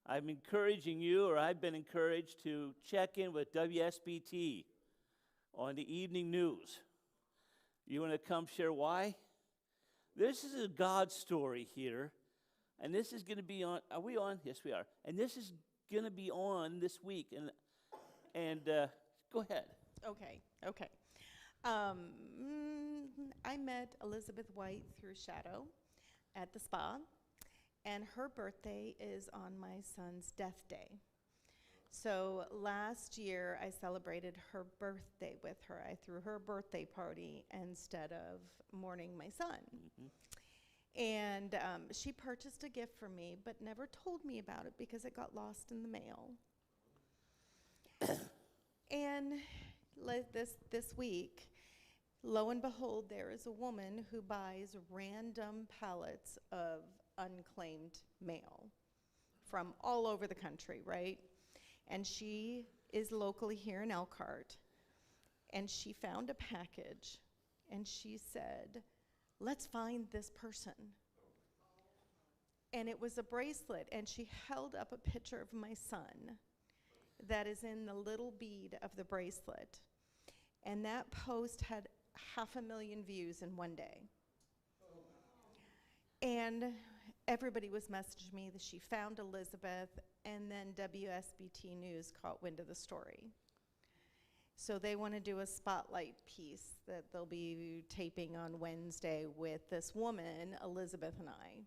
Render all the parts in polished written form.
I'm encouraging you, or I've been encouraged to check in with WSBT on the evening news. You want to come share why? This is a God story here, and this is going to be on. Are we on? Yes, we are. And this is going to be on this week. And go ahead. Okay. Um, I met Elizabeth White through Shadow at the spa, and her birthday is on my son's death day. So last year I celebrated her birthday with her. I threw her a birthday party instead of mourning my son. Mm-hmm. And she purchased a gift for me, but never told me about it because it got lost in the mail. And this week, lo and behold, there is a woman who buys random pallets of unclaimed mail from all over the country, right? And she is locally here in Elkhart, and she found a package, and she said, "Let's find this person." And it was a bracelet, and she held up a picture of my son that is in the little bead of the bracelet. And that post had 500,000 views in one day. And everybody was messaging me that she found Elizabeth, and then WSBT News caught wind of the story. So they want to do a spotlight piece that they'll be taping on Wednesday with this woman, Elizabeth, and I.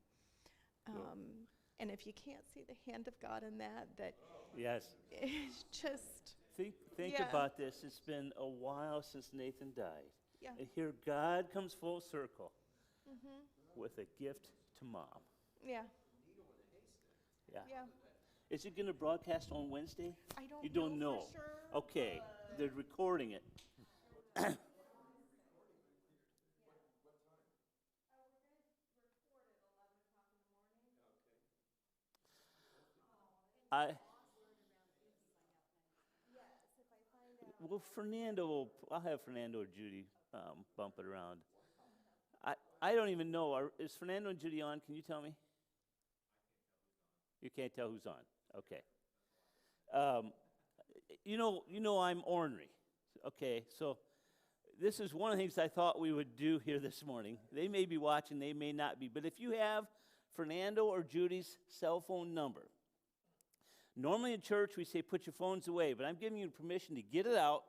And if you can't see the hand of God in that Yes. it's just... Think Yeah. about this. It's been a while since Nathan died. Yeah. And here God comes full circle Mm-hmm. with a gift to Mom. Yeah. Yeah. Yeah. Is it going to broadcast on Wednesday? I don't You don't know. for sure. Okay. They're recording it. Well, I'll have Fernando or Judy bump it around. I don't even know. Is Fernando and Judy on? Can you tell me? You can't tell who's on. Okay. You know I'm ornery. Okay, so this is one of the things I thought we would do here this morning. They may be watching, they may not be. But if you have Fernando or Judy's cell phone number, normally in church we say put your phones away, but I'm giving you permission to get it out,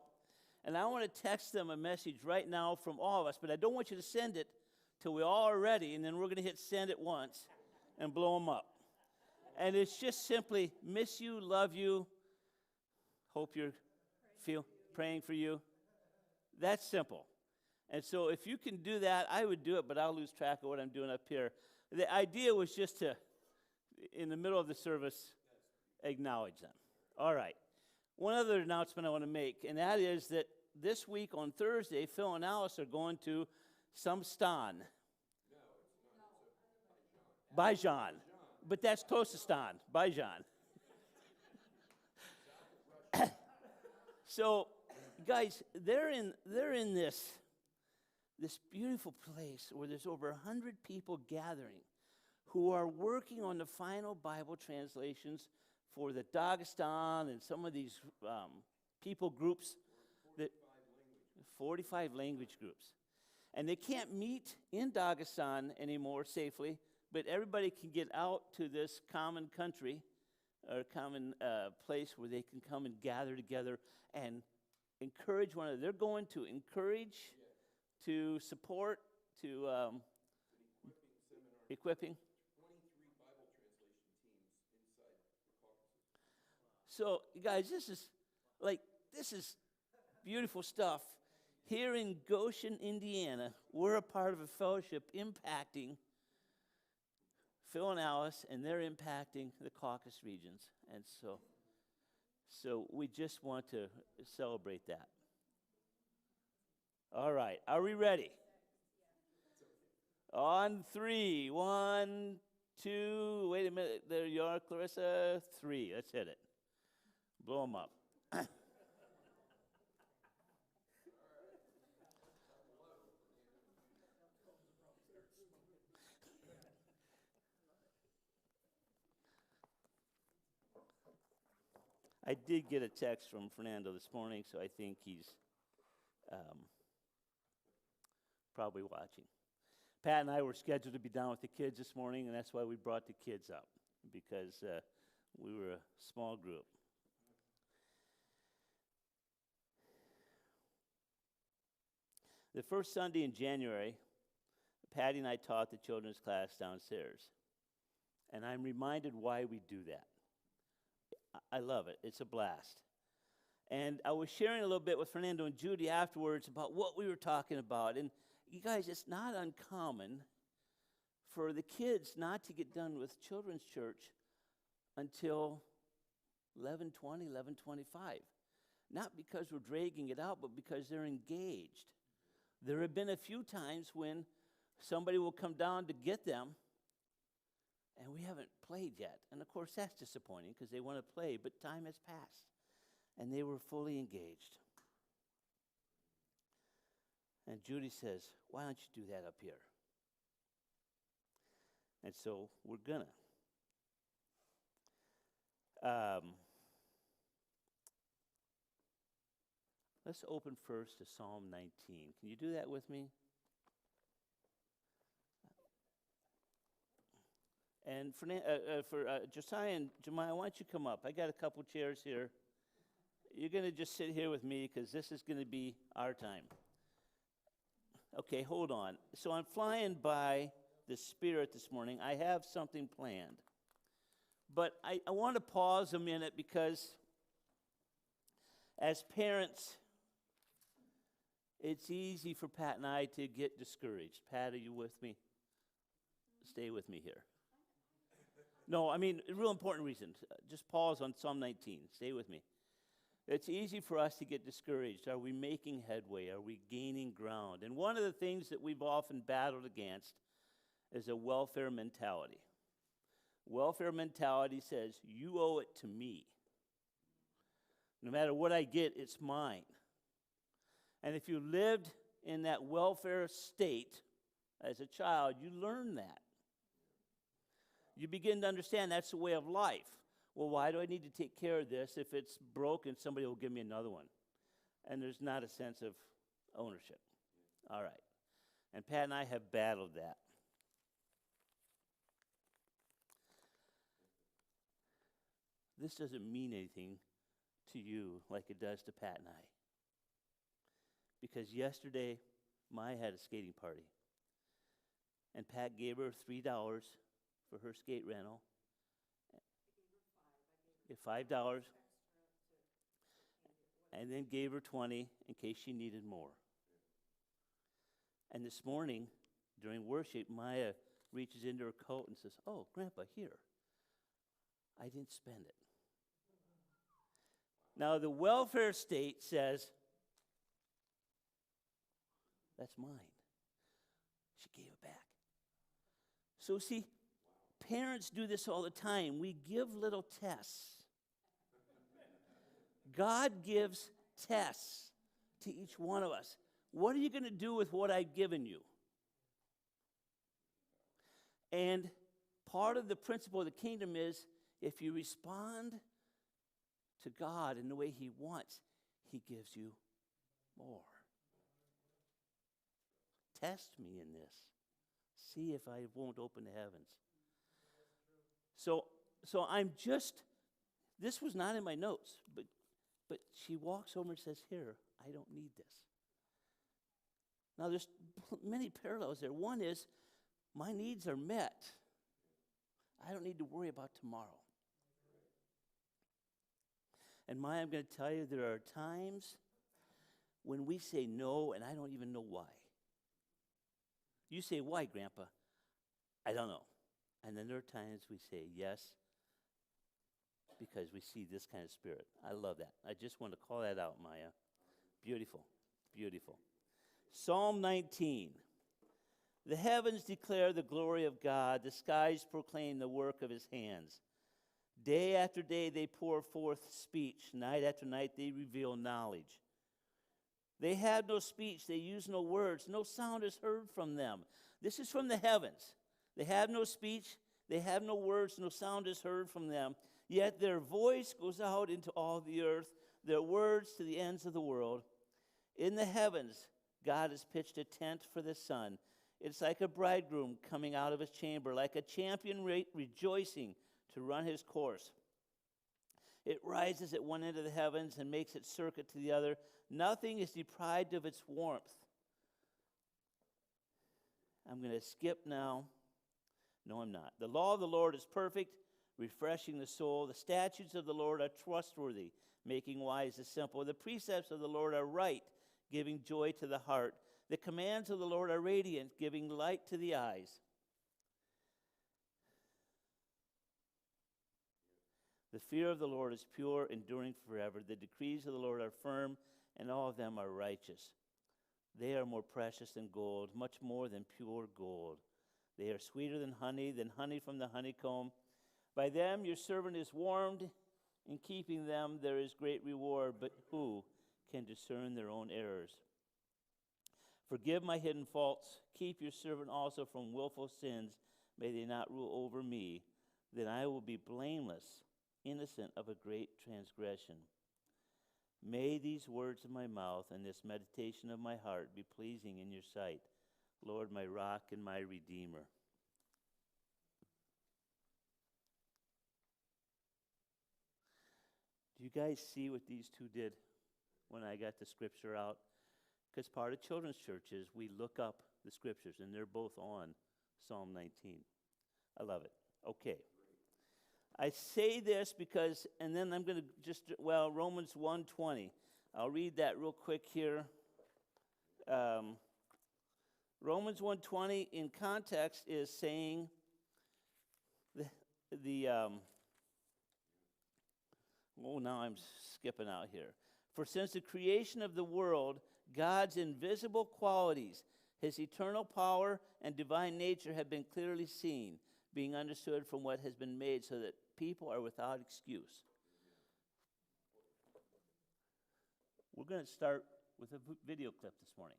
and I want to text them a message right now from all of us, but I don't want you to send it till we all are ready, and then we're going to hit send it once and blow them up. And it's just simply miss you, love you, hope you're praying for you. That's simple. And so if you can do that, I would do it, but I'll lose track of what I'm doing up here. The idea was just to, in the middle of the service, acknowledge them. All right. One other announcement I want to make, and that is that this week on Thursday, Phil and Alice are going to some stan. Bajan. But that's close to stan. Bajan. So, guys, they're in this beautiful place where there's over 100 people gathering who are working on the final Bible translations for the Dagestan and some of these people groups, 45 language groups. And they can't meet in Dagestan anymore safely, but everybody can get out to this common country or common place where they can come and gather together and encourage one another. They're going to encourage, to support, to equipping. 23 Bible translation teams inside the Caucasus. So, guys, this is beautiful stuff. Here in Goshen, Indiana, we're a part of a fellowship impacting Phil and Alice, and they're impacting the Caucasus regions. And so we just want to celebrate that. All right, are we ready? On 3, 1, 2, wait a minute, there you are, Clarissa. 3, let's hit it. Blow them up. I did get a text from Fernando this morning, so I think he's probably watching. Pat and I were scheduled to be down with the kids this morning, and that's why we brought the kids up, because we were a small group. The first Sunday in January, Patty and I taught the children's class downstairs. And I'm reminded why we do that. I love it. It's a blast. And I was sharing a little bit with Fernando and Judy afterwards about what we were talking about. And you guys, it's not uncommon for the kids not to get done with children's church until 11:20, 11:25. Not because we're dragging it out, but because they're engaged. There have been a few times when somebody will come down to get them, and we haven't played yet. And of course, that's disappointing because they want to play, but time has passed, and they were fully engaged. And Judy says, why don't you do that up here? And so we're gonna. Let's open first to Psalm 19. Can you do that with me? And for Josiah and Jemiah, why don't you come up? I got a couple chairs here. You're going to just sit here with me because this is going to be our time. Okay, hold on. So I'm flying by the Spirit this morning. I have something planned. But I want to pause a minute because as parents, it's easy for Pat and I to get discouraged. Pat, are you with me? Stay with me here. No, I mean, a real important reason. Just pause on Psalm 19. Stay with me. It's easy for us to get discouraged. Are we making headway? Are we gaining ground? And one of the things that we've often battled against is a welfare mentality. Welfare mentality says, you owe it to me. No matter what I get, it's mine. And if you lived in that welfare state as a child, you learn that. You begin to understand that's the way of life. Well, why do I need to take care of this? If it's broken, somebody will give me another one. And there's not a sense of ownership. All right. And Pat and I have battled that. This doesn't mean anything to you like it does to Pat and I. Because yesterday, Maya had a skating party. And Pat gave her $3 for her skate rental. $5. And then gave her 20 in case she needed more. And this morning, during worship, Maya reaches into her coat and says, oh, Grandpa, here. I didn't spend it. Now, the welfare state says, that's mine. She gave it back. So see, parents do this all the time. We give little tests. God gives tests to each one of us. What are you going to do with what I've given you? And part of the principle of the kingdom is if you respond to God in the way He wants, He gives you more. Test me in this. See if I won't open the heavens. So I'm just, this was not in my notes, but she walks over and says, here, I don't need this. Now there's many parallels there. One is, my needs are met. I don't need to worry about tomorrow. And Maya, I'm going to tell you, there are times when we say no, and I don't even know why. You say, why, Grandpa? I don't know. And then there are times we say yes because we see this kind of spirit. I love that. I just want to call that out, Maya. Beautiful, beautiful. Psalm 19. The heavens declare the glory of God. The skies proclaim the work of His hands. Day after day they pour forth speech. Night after night they reveal knowledge. They have no speech. They use no words. No sound is heard from them. This is from the heavens. They have no speech. They have no words. No sound is heard from them. Yet their voice goes out into all the earth, their words to the ends of the world. In the heavens, God has pitched a tent for the sun. It's like a bridegroom coming out of his chamber, like a champion rejoicing to run his course. It rises at one end of the heavens and makes its circuit to the other. Nothing is deprived of its warmth. I'm going to skip now. No, I'm not. The law of the Lord is perfect, refreshing the soul. The statutes of the Lord are trustworthy, making wise the simple. The precepts of the Lord are right, giving joy to the heart. The commands of the Lord are radiant, giving light to the eyes. The fear of the Lord is pure, enduring forever. The decrees of the Lord are firm, and all of them are righteous. They are more precious than gold, much more than pure gold. They are sweeter than honey from the honeycomb. By them your servant is warmed. In keeping them there is great reward, but who can discern their own errors? Forgive my hidden faults. Keep your servant also from willful sins. May they not rule over me. Then I will be blameless, innocent of a great transgression. May these words of my mouth and this meditation of my heart be pleasing in your sight, Lord, my rock and my redeemer. Do you guys see what these two did when I got the scripture out? Because part of children's churches, we look up the scriptures, and they're both on Psalm 19. I love it. Okay. I say this because, and then I'm going to Romans 1:20. I'll read that real quick here. Romans 1:20 in context is saying now I'm skipping out here. For since the creation of the world, God's invisible qualities, his eternal power and divine nature have been clearly seen, being understood from what has been made, so that people are without excuse. We're going to start with a video clip this morning.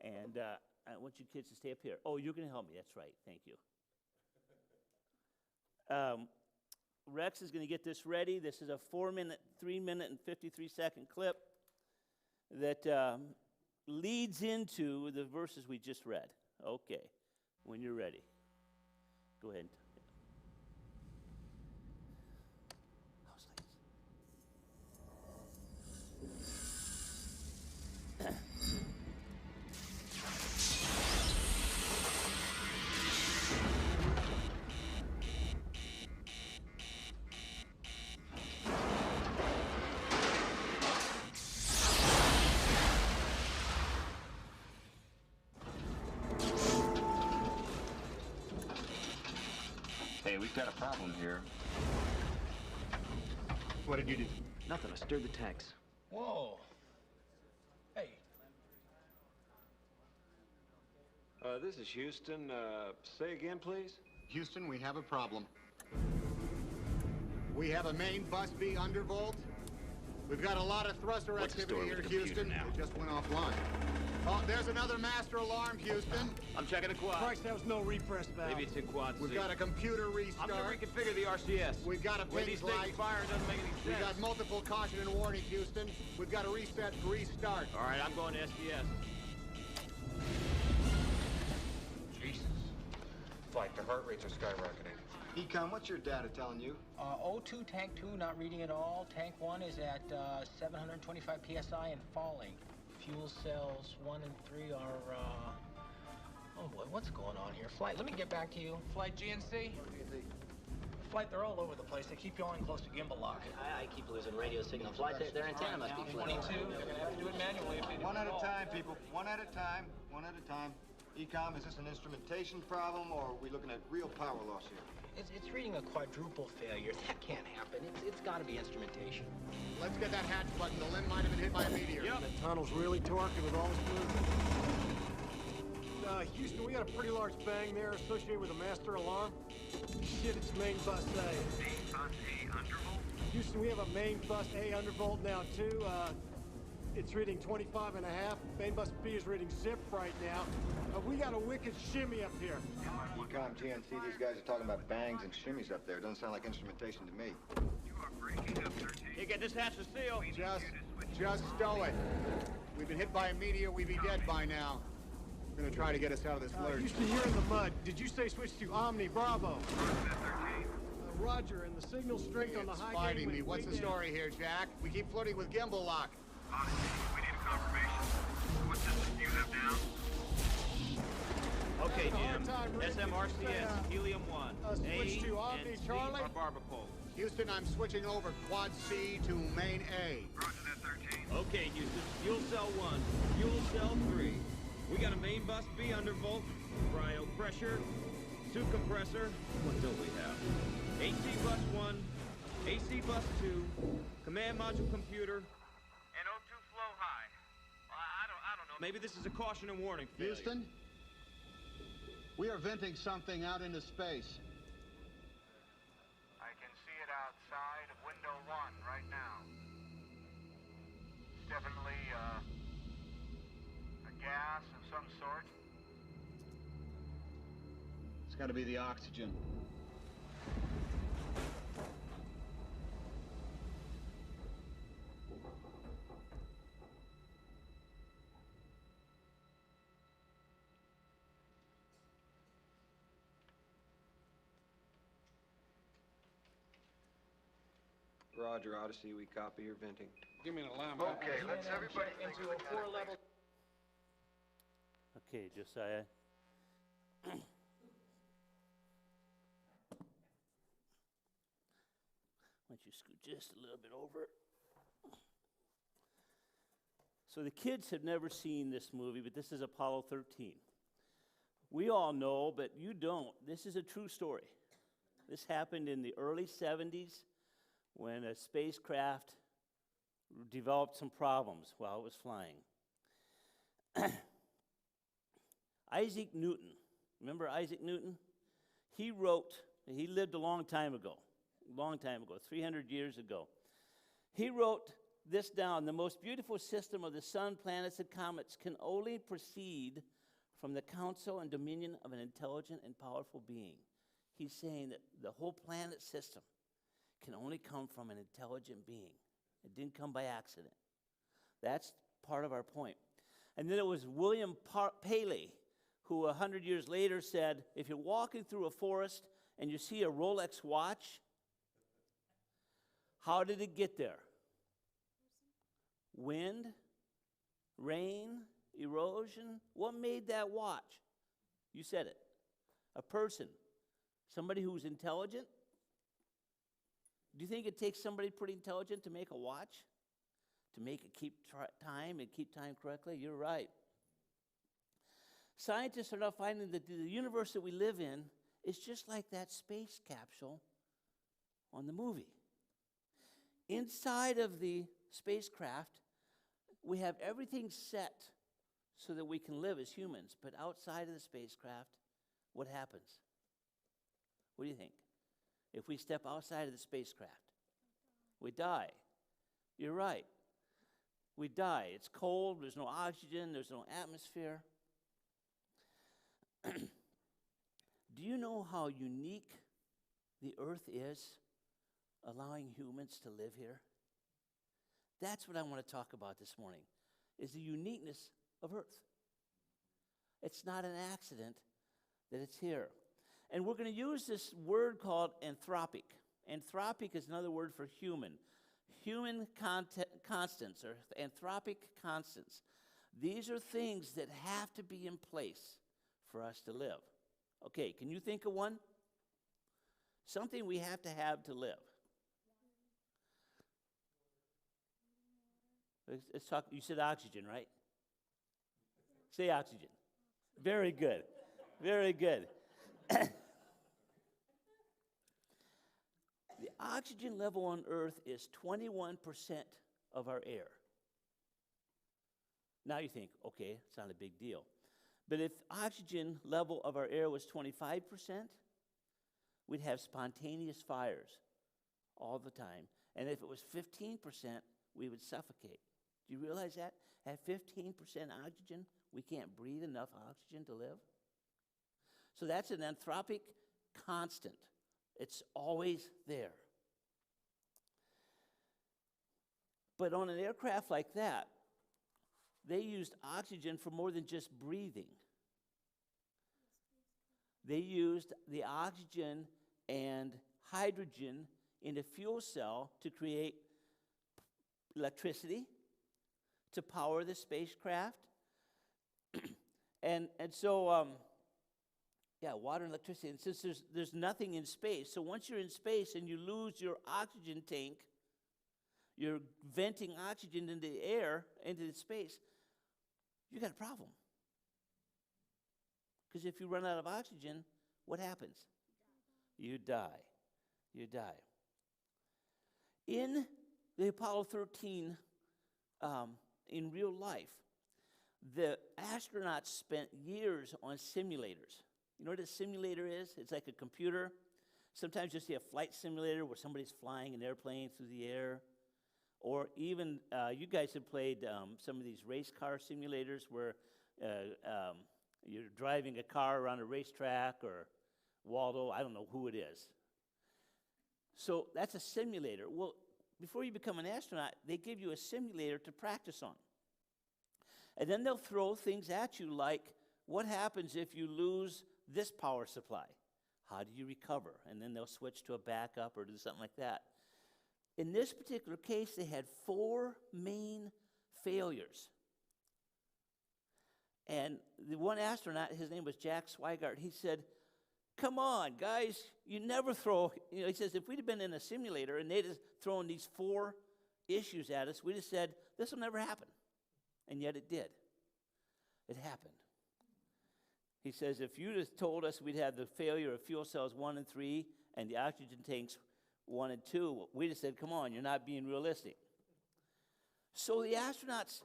And I want you kids to stay up here. Oh, you're going to help me. That's right. Thank you. Rex is going to get this ready. This is a 3-minute and 53-second clip that leads into the verses we just read. Okay, when you're ready. Go ahead. Hey, we've got a problem here. What did you do? Nothing. I stirred the tanks. Whoa. Hey. This is Houston. Say again, please. Houston, we have a problem. We have a main bus B undervolt. We've got a lot of thruster What's the activity story with here, the computer Houston. now? It just went offline. Oh, there's another master alarm, Houston. I'm checking the quad. Christ, that was no repress valve. Maybe it's in quad C. We've got a computer I'm restart. gonna reconfigure the RCS. We've got a When these pings things light. fire, it doesn't make any We've sense. got multiple caution and warning, Houston. We've got to reset and restart. All right, I'm going to SDS. Jesus. Flight, the heart rates are skyrocketing. Econ, what's your data telling you? O2, tank 2, not reading at all. Tank 1 is at 725 psi and falling. Fuel cells 1 and 3 are, oh boy, what's going on here? Flight, let me get back to you. Flight GNC? Flight, they're all over the place. They keep yawing close to gimbal lock. I keep losing radio signal. Flight, their antenna must be flipped. 22, they're gonna have to do it manually if they do One at it a all. time, people. One at a time. One at a time. Ecom, is this an instrumentation problem, or are we looking at real power loss here? It's reading a quadruple failure. That can't happen. It's got to be instrumentation. Let's get that hatch button. The limb might have been hit by a meteor. Yep. The tunnel's really torquing with all this movement. Houston, we got a pretty large bang there associated with a master alarm. Shit, it's main bus A. Main bus A undervolt? Houston, we have a main bus A undervolt now, too. It's reading 25 and a half. Main bus B is reading zip right now. We got a wicked shimmy up here. Ecom, TNT, these guys are talking about bangs and shimmies up there. Doesn't sound like instrumentation to me. You are breaking up, 13. Hey, get this hatch to seal. Just stow it. We've been hit by a meteor. We'd be dead by now. We're gonna try to get us out of this lurch. Houston, you're in the mud. Did you say switch to Omni Bravo? Roger, and the signal strength on the high Fighting gateway. me. What's the story here, Jack? We keep floating with gimbal lock. Odyssey, we need a confirmation. What system do you have down? Okay, Jim. SMRCS, Helium 1. Switch to Omni Charlie. Barbapole. Houston, I'm switching over Quad C to Main A. Roger that, 13. Okay, Houston. Fuel cell 1, fuel cell 3. We got a main bus B undervolt, cryo pressure, suit compressor. What don't we have? AC bus 1, AC bus 2, command module computer. And O2 flow high. I don't know. Maybe this is a caution and warning failure. Houston, we are venting something out into space. I can see it outside of window 1 right now. It's definitely, a gas of some sort. It's got to be the oxygen. Roger, Odyssey, we copy your venting. Give me an alarm. Okay, let's everybody think Into a 4-level. Okay, Josiah. Why don't you scoot just a little bit over? So the kids have never seen this movie, but this is Apollo 13. We all know, but you don't. This is a true story. This happened in the early 70s when a spacecraft developed some problems while it was flying. Isaac Newton, remember Isaac Newton? He lived a long time ago, 300 years ago. He wrote this down: the most beautiful system of the sun, planets, and comets can only proceed from the counsel and dominion of an intelligent and powerful being. He's saying that the whole planet system can only come from an intelligent being. It didn't come by accident. That's part of our point. And then it was William Paley who 100 years later said, if you're walking through a forest and you see a Rolex watch, how did it get there? Wind, rain, erosion? What made that watch? You said it. A person. Somebody who's intelligent. Do you think it takes somebody pretty intelligent to make a watch? To make it keep time and keep time correctly? You're right. Scientists are now finding that the universe that we live in is just like that space capsule on the movie. Inside of the spacecraft, we have everything set so that we can live as humans. But outside of the spacecraft, what happens? What do you think? If we step outside of the spacecraft, we die. You're right. We die. It's cold, there's no oxygen, there's no atmosphere. Do you know how unique the earth is, allowing humans to live here? That's what I want to talk about this morning, is the uniqueness of earth. It's not an accident that it's here. And we're going to use this word called anthropic. Anthropic is another word for human. Human constants, or anthropic constants. These are things that have to be in place for us to live. Okay, can you think of one? Something we have to live. Let's talk. You said oxygen, right? Say oxygen. Very good. Very good. The oxygen level on Earth is 21% of our air. Now you think, okay, it's not a big deal. But if oxygen level of our air was 25%, we'd have spontaneous fires all the time. And if it was 15%, we would suffocate. Do you realize that? At 15% oxygen, we can't breathe enough oxygen to live? So that's an anthropic constant. It's always there. But on an aircraft like that, they used oxygen for more than just breathing. They used the oxygen and hydrogen in a fuel cell to create electricity, to power the spacecraft. and so, water and electricity. And since there's nothing in space, so once you're in space and you lose your oxygen tank, you're venting oxygen into the air, into the space, you got a problem. Because if you run out of oxygen, what happens? You die. You die. In the Apollo 13, in real life, the astronauts spent years on simulators. You know what a simulator is? It's like a computer. Sometimes you see a flight simulator where somebody's flying an airplane through the air. Or even, you guys have played some of these race car simulators where you're driving a car around a racetrack, or Waldo, I don't know who it is. So that's a simulator. Well, before you become an astronaut, they give you a simulator to practice on. And then they'll throw things at you like, what happens if you lose this power supply? How do you recover? And then they'll switch to a backup or do something like that. In this particular case, they had 4 main failures. And the one astronaut, his name was Jack Swigart, he said, come on, guys, you never throw, he says, if we'd have been in a simulator and they'd have thrown these 4 issues at us, we'd have said, this will never happen. And yet it did. It happened. He says, if you'd have told us we'd have the failure of fuel cells 1 and 3 and the oxygen tanks 1 and 2, we'd have said, come on, you're not being realistic. So the astronauts,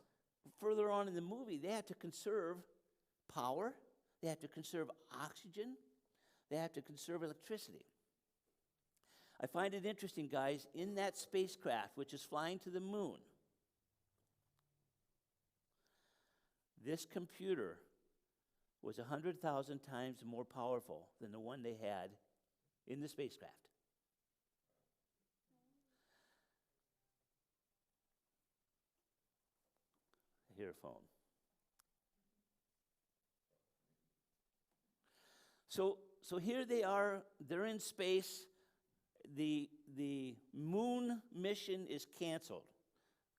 further on in the movie, they had to conserve power, they had to conserve oxygen, they have to conserve electricity. I find it interesting, guys, in that spacecraft, which is flying to the moon, this computer was 100,000 times more powerful than the one they had in the spacecraft. I hear a phone. So here they are, they're in space. The moon mission is canceled.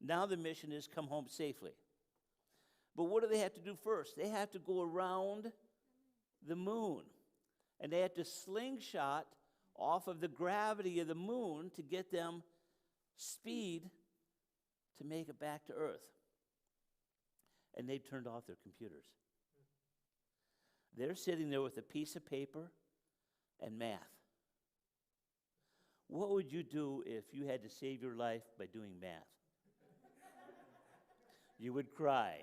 Now the mission is come home safely. But what do they have to do first? They have to go around the moon. And they have to slingshot off of the gravity of the moon to get them speed to make it back to Earth. And they've turned off their computers. They're sitting there with a piece of paper and math. What would you do if you had to save your life by doing math? You would cry.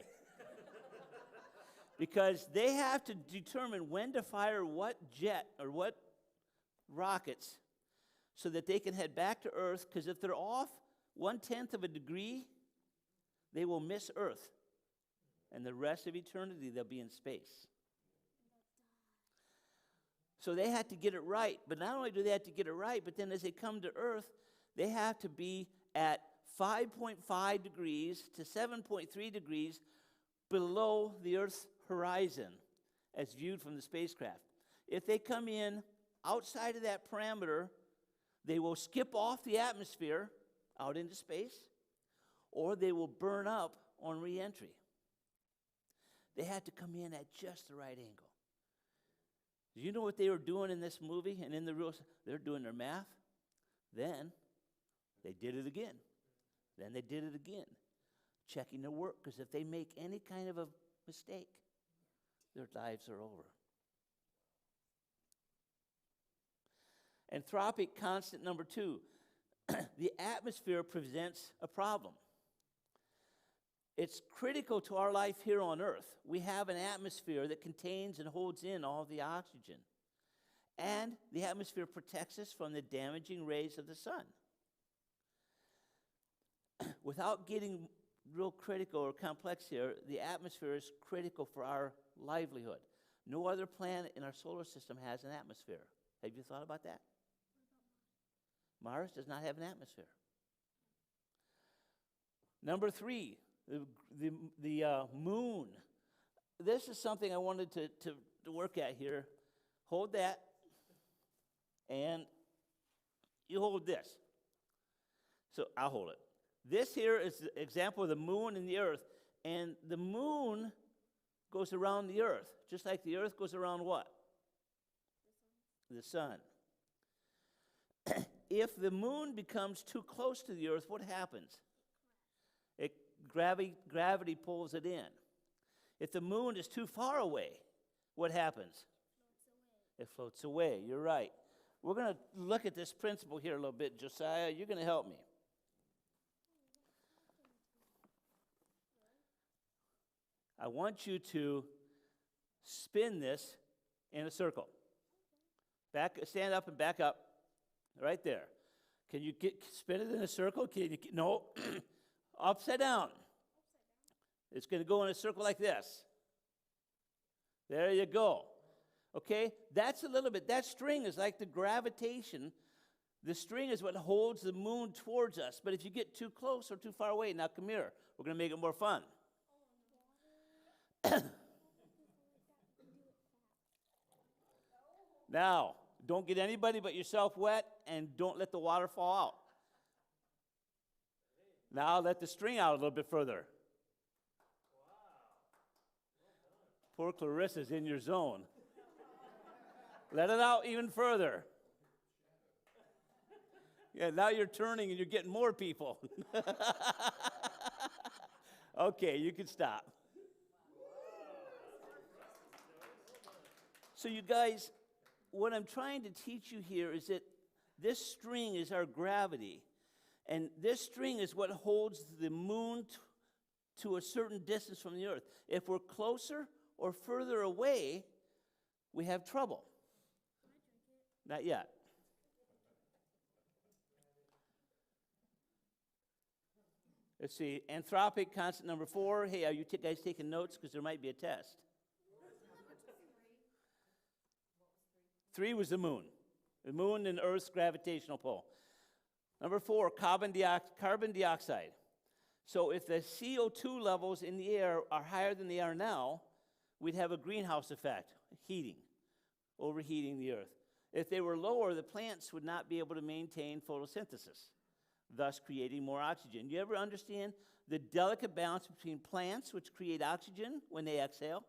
Because they have to determine when to fire what jet or what rockets so that they can head back to Earth, because if they're off 1/10 of a degree, they will miss Earth. And the rest of eternity, they'll be in space. So they had to get it right. But not only do they have to get it right, but then as they come to Earth, they have to be at 5.5 degrees to 7.3 degrees below the Earth's horizon as viewed from the spacecraft. If they come in outside of that parameter, they will skip off the atmosphere out into space, or they will burn up on re-entry. They had to come in at just the right angle. Do you know what they were doing in this movie and in the real? They're doing their math. Then they did it again. Then they did it again, checking their work, because if they make any kind of a mistake, their lives are over. Anthropic constant number 2. The atmosphere presents a problem. It's critical to our life here on Earth. We have an atmosphere that contains and holds in all the oxygen. And the atmosphere protects us from the damaging rays of the sun. Without getting real critical or complex here. The atmosphere is critical for our livelihood. No other planet in our solar system has an atmosphere. Have you thought about that? Mars does not have an atmosphere. Number 3, the moon. This is something I wanted to work at here. Hold that, and you hold this. So I'll hold it. This here is the example of the moon and the earth, and the moon goes around the earth, just like the earth goes around what? The sun. If the moon becomes too close to the earth, what happens? Gravity pulls it in. If the moon is too far away, what happens? It floats away. You're right. We're going to look at this principle here a little bit. Josiah, you're going to help me. I want you to spin this in a circle. Stand up and back up. Right there. Can you spin it in a circle? No. Upside down. It's going to go in a circle like this. There you go. Okay? That's a little bit. That string is like the gravitation. The string is what holds the moon towards us. But if you get too close or too far away, now come here. We're going to make it more fun. Now, don't get anybody but yourself wet, and don't let the water fall out. Now let the string out a little bit further. Poor Clarissa's in your zone. Let it out even further. Yeah, now you're turning and you're getting more people. Okay, you can stop. So you guys, what I'm trying to teach you here is that this string is our gravity. And this string is what holds the moon to a certain distance from the earth. If we're closer or further away, we have trouble. Not yet. Let's see. Anthropic constant number 4. Hey, are you guys taking notes? Because there might be a test. 3 was the moon. The moon and Earth's gravitational pull. Number 4, carbon dioxide. So if the CO2 levels in the air are higher than they are now, we'd have a greenhouse effect, heating, overheating the Earth. If they were lower, the plants would not be able to maintain photosynthesis, thus creating more oxygen. You ever understand the delicate balance between plants, which create oxygen when they exhale,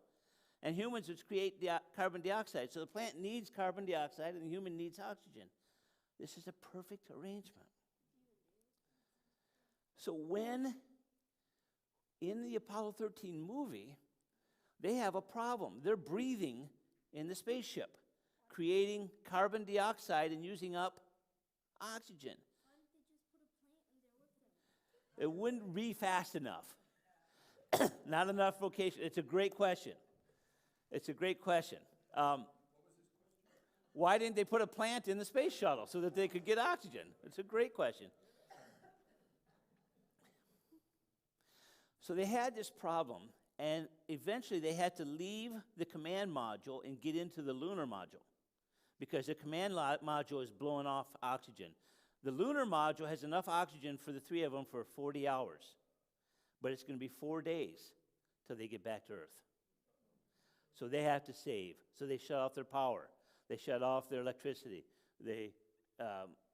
and humans, which create carbon dioxide? So the plant needs carbon dioxide, and the human needs oxygen. This is a perfect arrangement. So when, in the Apollo 13 movie, they have a problem. They're breathing in the spaceship, creating carbon dioxide and using up oxygen. It wouldn't be fast enough. Not enough vocation. It's a great question. It's a great question. Why didn't they put a plant in the space shuttle so that they could get oxygen? It's a great question. So they had this problem, and eventually they had to leave the command module and get into the lunar module because the command module is blowing off oxygen. The lunar module has enough oxygen for the 3 of them for 40 hours, but it's going to be 4 days till they get back to Earth. So they have to save. So they shut off their power. They shut off their electricity. They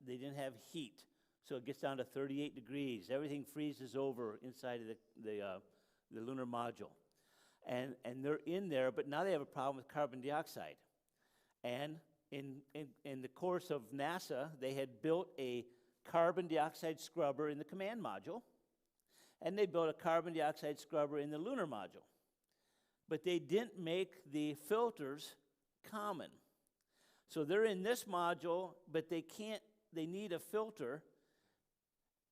didn't have heat. So it gets down to 38 degrees. Everything freezes over inside of the lunar module. And they're in there, but now they have a problem with carbon dioxide. And in the course of NASA, they had built a carbon dioxide scrubber in the command module, and they built a carbon dioxide scrubber in the lunar module. But they didn't make the filters common. So they're in this module, but they need a filter,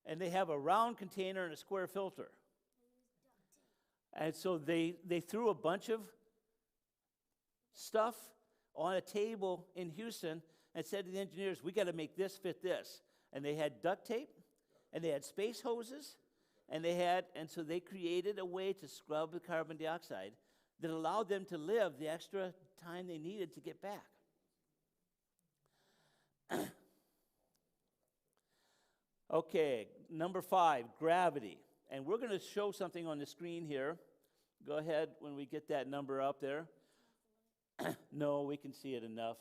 and they have a round container and a square filter. And so they threw a bunch of stuff on a table in Houston and said to the engineers, we got to make this fit this. And they had duct tape, and they had space hoses, and so they created a way to scrub the carbon dioxide that allowed them to live the extra time they needed to get back. Okay, number 5, gravity. And we're going to show something on the screen here. Go ahead when we get that number up there. No, we can see it enough.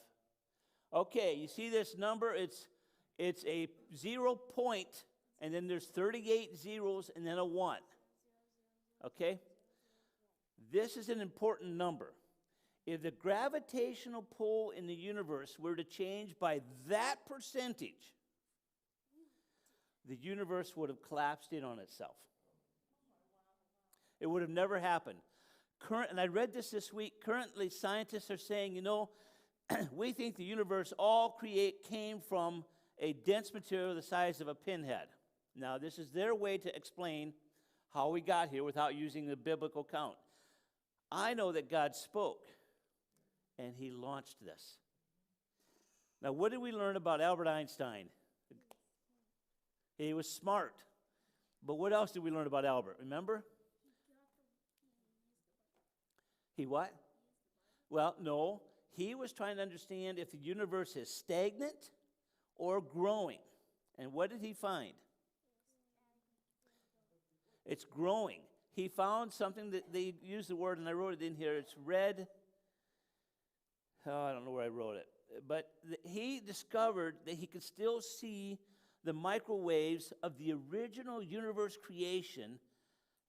Okay, you see this number? It's a 0 point, and then there's 38 zeros, and then a 1. Okay? This is an important number. If the gravitational pull in the universe were to change by that percentage, the universe would have collapsed in on itself. It would have never happened. And I read this week. Currently, scientists are saying, we think the universe all came from a dense material the size of a pinhead. Now, this is their way to explain how we got here without using the biblical count. I know that God spoke, and he launched this. Now, what did we learn about Albert Einstein? He was smart. But what else did we learn about Albert? Remember? He what? Well, no. He was trying to understand if the universe is stagnant or growing. And what did he find? It's growing. He found something that they used the word, and I wrote it in here. It's red. Oh, I don't know where I wrote it. But he discovered that he could still see the microwaves of the original universe creation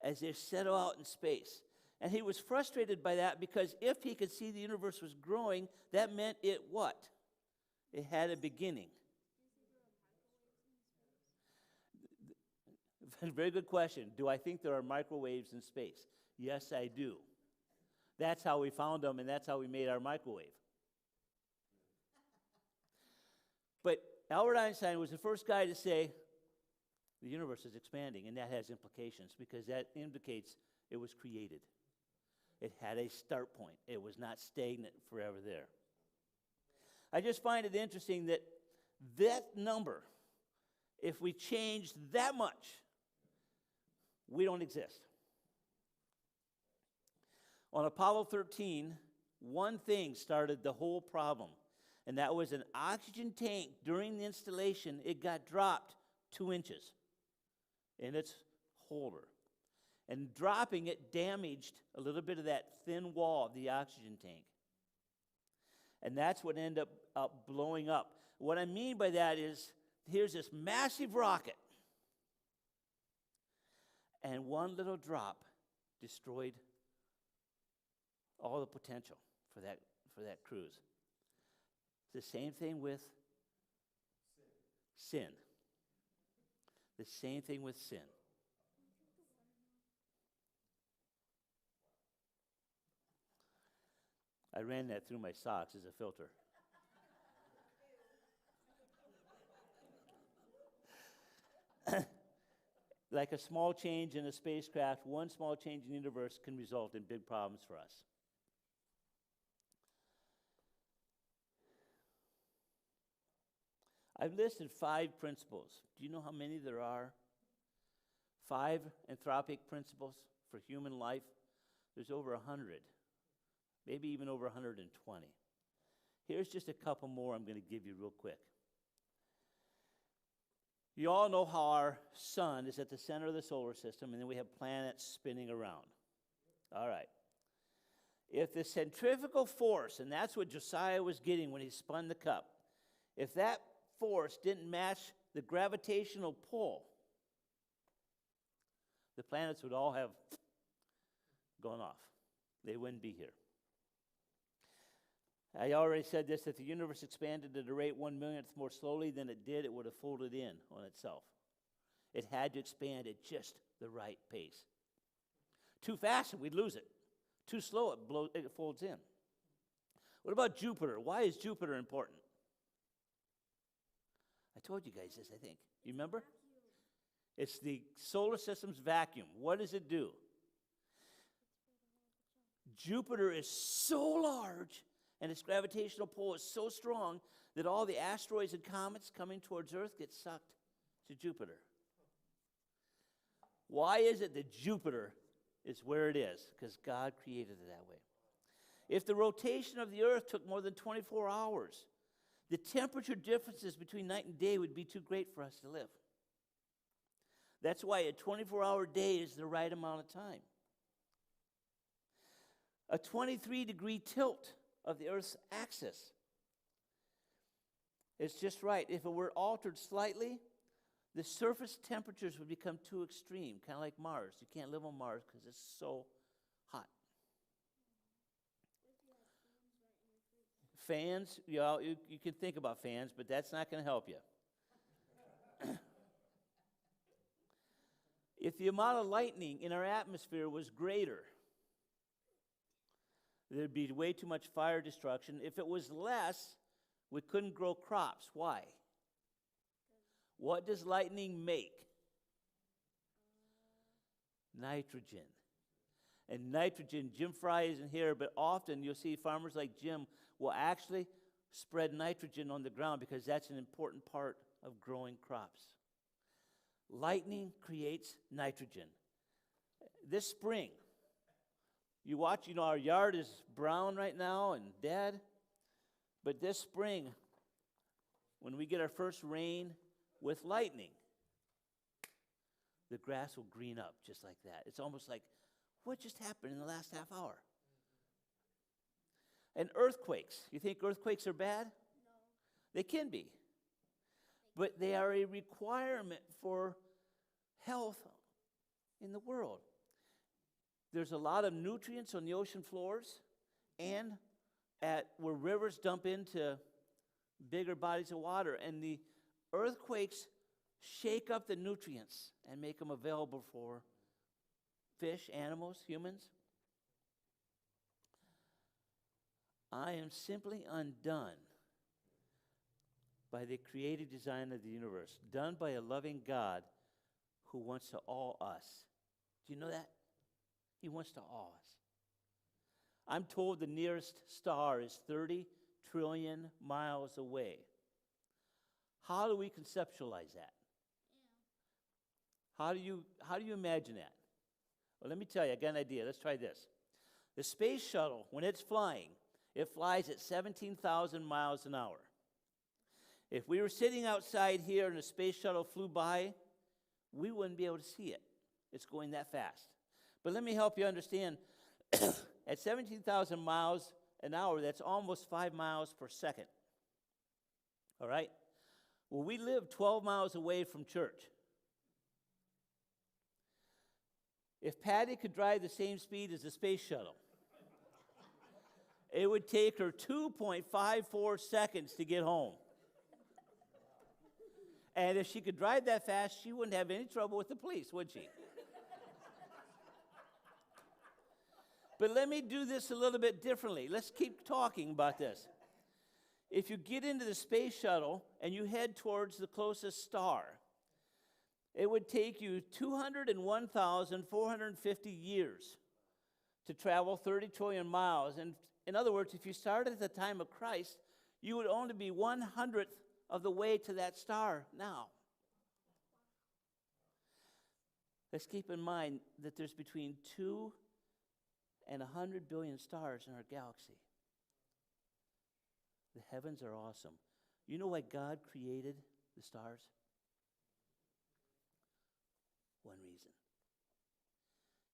as they settle out in space. And he was frustrated by that because if he could see the universe was growing, that meant it what? It had a beginning. Very good question. Do I think there are microwaves in space? Yes, I do. That's how we found them, and that's how we made our microwave. But Albert Einstein was the first guy to say the universe is expanding, and that has implications because that indicates it was created. It had a start point. It was not stagnant forever there. I just find it interesting that that number, if we changed that much, we don't exist. On Apollo 13, one thing started the whole problem, and that was an oxygen tank during the installation. It got dropped 2 inches in its holder. And dropping it damaged a little bit of that thin wall of the oxygen tank. And that's what ended up blowing up. What I mean by that is, here's this massive rocket, and one little drop destroyed all the potential for that cruise. It's the same thing with sin. The same thing with sin. I ran that through my socks as a filter. Like a small change in a spacecraft, one small change in the universe can result in big problems for us. I've listed 5 principles. Do you know how many there are? 5 anthropic principles for human life. There's over 100. Maybe even over 120. Here's just a couple more I'm going to give you real quick. You all know how our sun is at the center of the solar system, and then we have planets spinning around. All right. If the centrifugal force, and that's what Josiah was getting when he spun the cup, if that force didn't match the gravitational pull, the planets would all have gone off. They wouldn't be here. I already said this, if the universe expanded at a rate 1 millionth more slowly than it did, it would have folded in on itself. It had to expand at just the right pace. Too fast and we'd lose it. Too slow, it folds in. What about Jupiter? Why is Jupiter important? I told you guys this, I think. You remember? It's the solar system's vacuum. What does it do? Jupiter is so large, and its gravitational pull is so strong that all the asteroids and comets coming towards Earth get sucked to Jupiter. Why is it that Jupiter is where it is? Because God created it that way. If the rotation of the earth took more than 24 hours, the temperature differences between night and day would be too great for us to live. That's why a 24-hour day is the right amount of time. A 23-degree tilt of the Earth's axis is just right. If it were altered slightly, the surface temperatures would become too extreme, kind of like Mars. You can't live on Mars because it's so hot. Fans, you can think about fans, but that's not going to help you. If the amount of lightning in our atmosphere was greater, there'd be way too much fire destruction. If it was less, we couldn't grow crops. Why? What does lightning make? Nitrogen. And nitrogen, Jim Fry isn't here, but often you'll see farmers like Jim will actually spread nitrogen on the ground because that's an important part of growing crops. Lightning creates nitrogen. This spring, you watch, our yard is brown right now and dead, but this spring, when we get our first rain with lightning, the grass will green up just like that. It's almost like, what just happened in the last half hour? And earthquakes. You think earthquakes are bad? No. They can be. But they are a requirement for health in the world. There's a lot of nutrients on the ocean floors and at where rivers dump into bigger bodies of water. And the earthquakes shake up the nutrients and make them available for fish, animals, humans. I am simply undone by the creative design of the universe, done by a loving God who wants to awe us. Do you know that? He wants to awe us. I'm told the nearest star is 30 trillion miles away. How do we conceptualize that? How do you imagine that? Well, let me tell you, I got an idea. Let's try this. The space shuttle, when it's flying, it flies at 17,000 miles an hour. If we were sitting outside here and a space shuttle flew by, we wouldn't be able to see it. It's going that fast. But let me help you understand. At 17,000 miles an hour, that's almost 5 miles per second. All right? Well, we live 12 miles away from church. If Patty could drive the same speed as the space shuttle, it would take her 2.54 seconds to get home. And if she could drive that fast, she wouldn't have any trouble with the police, would she? But let me do this a little bit differently. Let's keep talking about this. If you get into the space shuttle and you head towards the closest star, it would take you 201,450 years to travel 30 trillion miles. And in other words, if you started at the time of Christ, you would only be 1/100th of the way to that star now. Let's keep in mind that there's between 2 and 100 billion stars in our galaxy. The heavens are awesome. You know why God created the stars? One reason.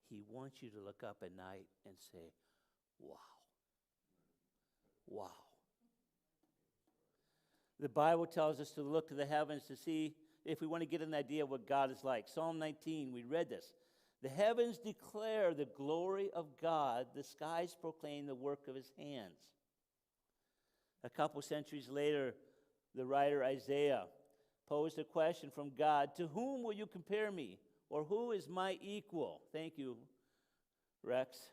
He wants you to look up at night and say, wow. Wow. The Bible tells us to look to the heavens to see if we want to get an idea of what God is like. Psalm 19, we read this. The heavens declare the glory of God. The skies proclaim the work of his hands. A couple centuries later, the writer Isaiah posed a question from God. To whom will you compare me? Or who is my equal? Thank you, Rex.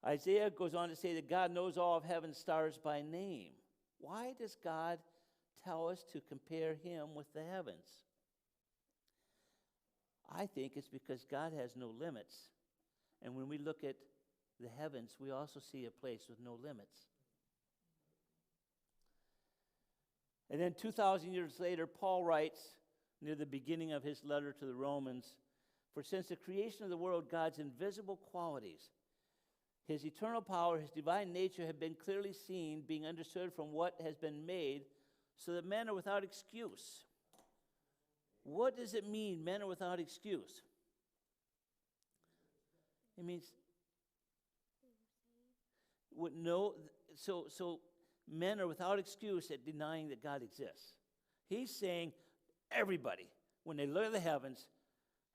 Isaiah goes on to say that God knows all of heaven's stars by name. Why does God tell us to compare him with the heavens? I think it's because God has no limits. And when we look at the heavens, we also see a place with no limits. And then 2,000 years later, Paul writes, near the beginning of his letter to the Romans, For since the creation of the world, God's invisible qualities, his eternal power, his divine nature have been clearly seen, being understood from what has been made, so that men are without excuse. What does it mean, men are without excuse? It means so men are without excuse at denying that God exists. He's saying everybody, when they look at the heavens,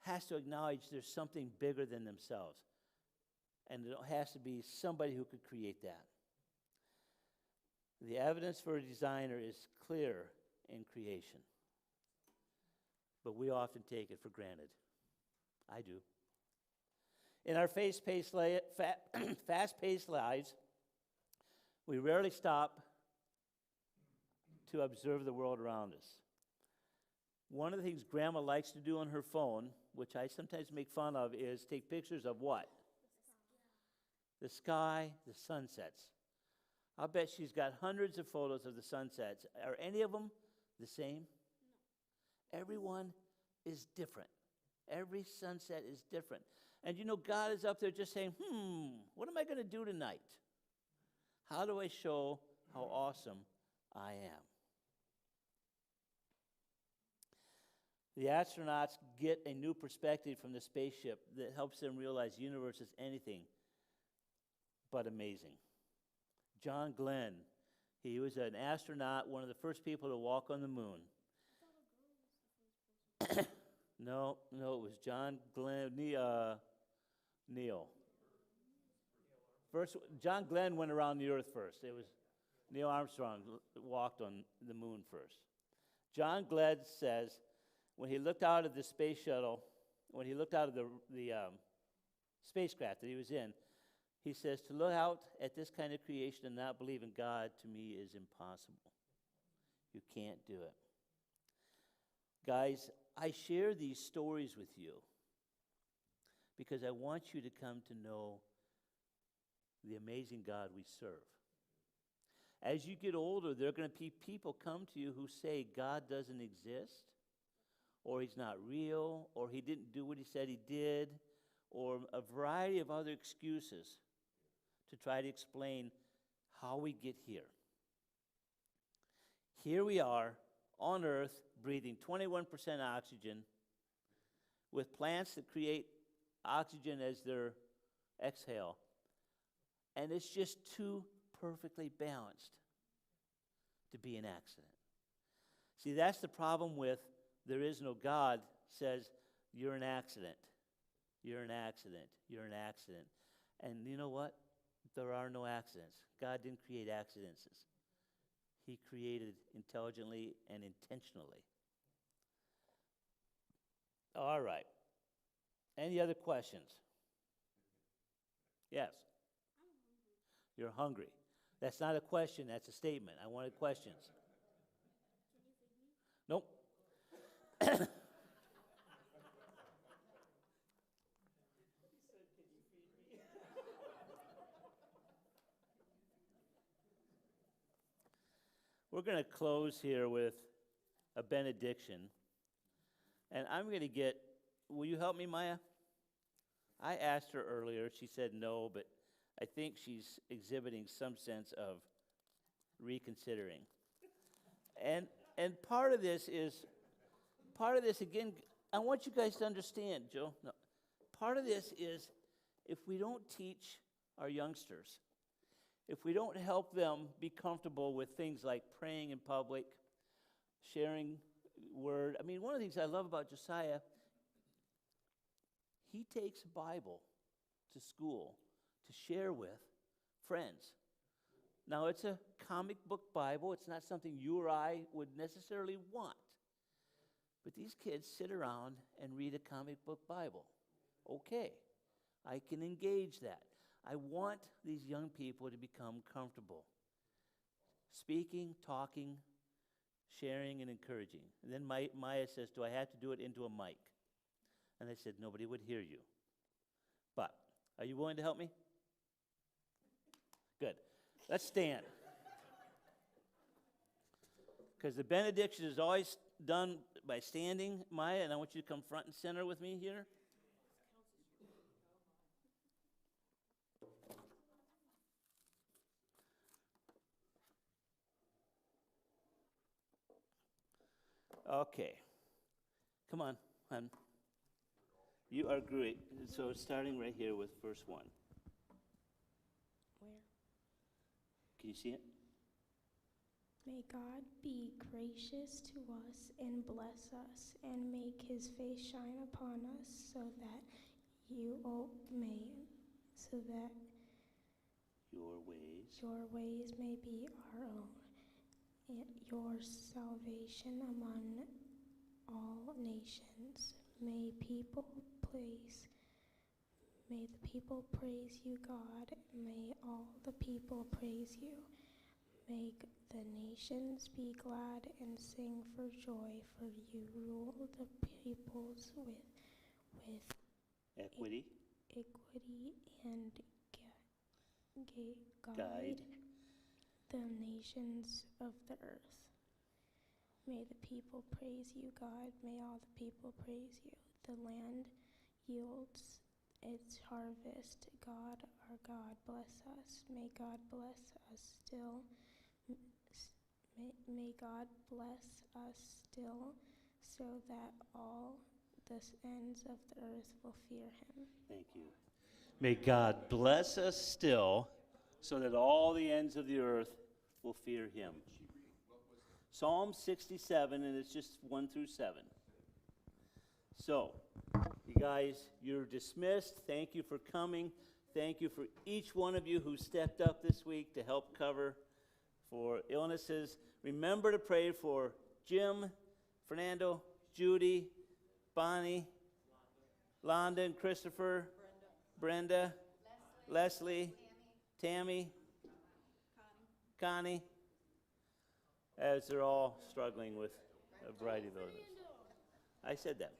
has to acknowledge there's something bigger than themselves. And it has to be somebody who could create that. The evidence for a designer is clear in creation. But we often take it for granted. I do. In our fast-paced lives, we rarely stop to observe the world around us. One of the things Grandma likes to do on her phone, which I sometimes make fun of, is take pictures of what? The sky, the sunsets. I'll bet she's got hundreds of photos of the sunsets. Are any of them the same? No. Everyone is different. Every sunset is different. And you know, God is up there just saying, what am I going to do tonight? How do I show how awesome I am? The astronauts get a new perspective from the spaceship that helps them realize the universe is anything but amazing. John Glenn, he was an astronaut, one of the first people to walk on the moon. No, it was John Glenn, Neil. First, John Glenn went around the earth first. It was Neil Armstrong walked on the moon first. John Glenn says, when he looked out of the space shuttle, when he looked out of the spacecraft that he was in, he says, to look out at this kind of creation and not believe in God, to me, is impossible. You can't do it. Guys, I share these stories with you because I want you to come to know the amazing God we serve. As you get older, there are going to be people come to you who say God doesn't exist, or he's not real, or he didn't do what he said he did, or a variety of other excuses to try to explain how we get here. Here we are on Earth, breathing 21% oxygen, with plants that create oxygen as their exhale. And it's just too perfectly balanced to be an accident. See, that's the problem with there is no God says, you're an accident. You're an accident. You're an accident. And you know what? There are no accidents. God didn't create accidents. He created intelligently and intentionally. All right. Any other questions? Yes. You're hungry. That's not a question, that's a statement. I wanted questions. Nope. We're going to close here with a benediction. And I'm going to get, will you help me, Maya? I asked her earlier. She said no, but I think she's exhibiting some sense of reconsidering. And part of this, again, I want you guys to understand, Joe. No, part of this is if we don't teach our youngsters, if we don't help them be comfortable with things like praying in public, sharing word. I mean, one of the things I love about Josiah, he takes a Bible to school to share with friends. Now, it's a comic book Bible. It's not something you or I would necessarily want. But these kids sit around and read a comic book Bible. Okay, I can engage that. I want these young people to become comfortable speaking, talking, sharing, and encouraging. And then Maya says, do I have to do it into a mic? And I said, nobody would hear you. But are you willing to help me? Good. Let's stand. Because the benediction is always done by standing, Maya, and I want you to come front and center with me here. Okay. Come on, hon. You are great. So starting right here with verse 1. Where? Can you see it? May God be gracious to us and bless us and make his face shine upon us so that your ways may be our own, and your salvation among all nations. May the people praise you, God. May all the people praise you. Make the nations be glad and sing for joy, for you rule the peoples with Equity. equity and Guide. the nations of the earth. May the people praise you, God. May all the people praise you. The land yields its harvest. God, our God, bless us. May God bless us still. May God bless us still, so that all the ends of the earth will fear him. Thank you. May God bless us still, so that all the ends of the earth will fear him. Psalm 67, and it's just 1 through 7. So, you guys, you're dismissed. Thank you for coming. Thank you for each one of you who stepped up this week to help cover for illnesses. Remember to pray for Jim, Fernando, Judy, Bonnie, London, Christopher, Brenda, Leslie, Tammy, Connie, as they're all struggling with a variety of illnesses. I said that.